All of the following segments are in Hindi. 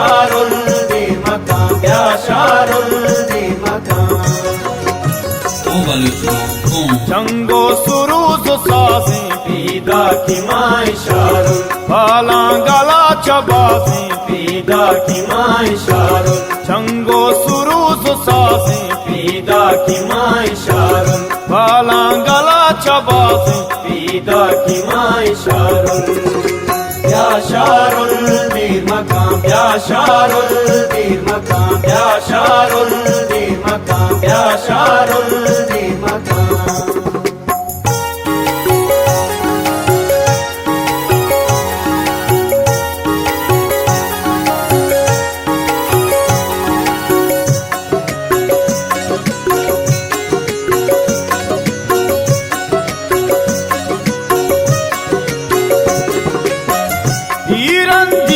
Şarul bir makam ya şarul bir makam. Çango suruzu sazı pida kimay şarul. Balangala çabazı pida kimay şarul. Çango suruzu sazı pida kimay şarul. Balangala çabazı pida kimay şarul. Ya şarul bir makam ya şarul bir makam ya şarul bir makam ya şarul bir makam.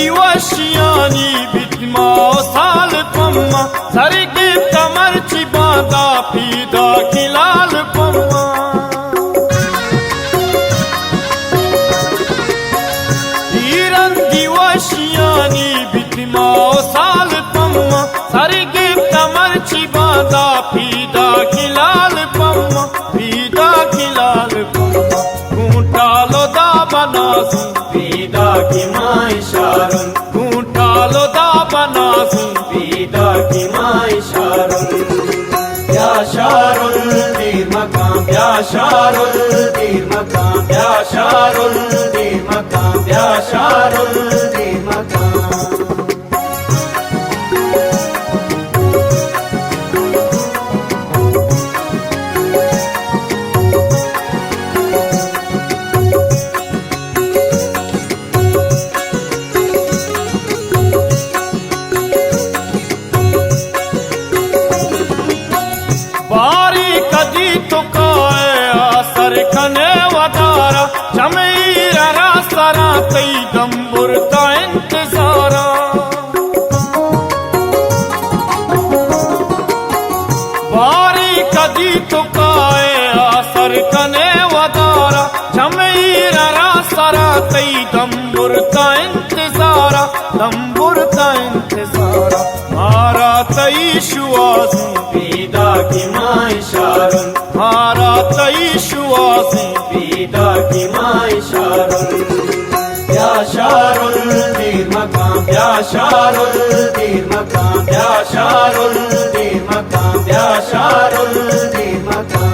दिवशियानी बिटमा साल पम्मा सर के कमर चिबादा पीदा खिलाल पम्मा हीरन दिवशियानी बिटमा साल पम्मा सर के कमर चिबादा पीदा खिलाल पम्मा पीदा खिलाल पम्मा घूंटालो दा बनासी पीदा की माई शारुन घूंटालो दा बनासी पीदा की माई शारुन या शारुल दीर मकाम या शारुल दीर मकाम या शारुल दीर मकाम या शारुल दीर मकाम. कदी तो काए आसर कने वदारा जमीरा रास्तारा कई दम्बुर का इंतजारा बारी कदी तो काए आसर कने वदारा जमीरा रास्तारा कई दम्बुर का इंतजारा दम्बुर का इंतजारा मारा तई शुआसी पीदा की माई शारुन मारा तई शुआसी पीदा की माई शारुन या शारुल दीर मकाम या शारुल दीर मकाम या शारुल दीर मकाम या शारुल दीर मकाम.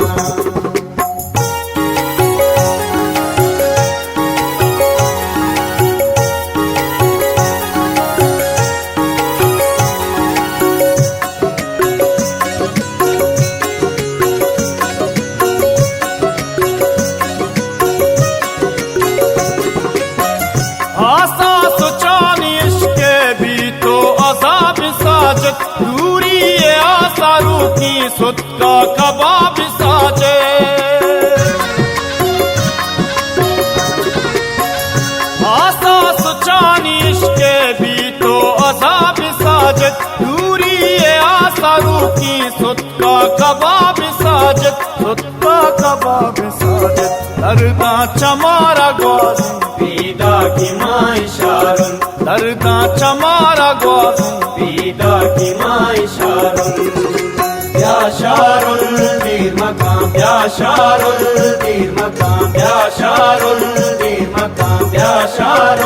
दूरी ये आसारू की सुत का कबाब साजे आसा सुचानी इश्के भी तो अजाब साजे दूरी ये आसारू की सुत का कबाब साजे सुत का कबाब साजे दर्दा चमारा ग्वासी पीदा की माई शारुन दर्दा चमारा ग्वासी पीदा की माई शारुन या शारुल दीर मकाम या शारुल दीर मकाम या शारुल दीर मकाम या शारुल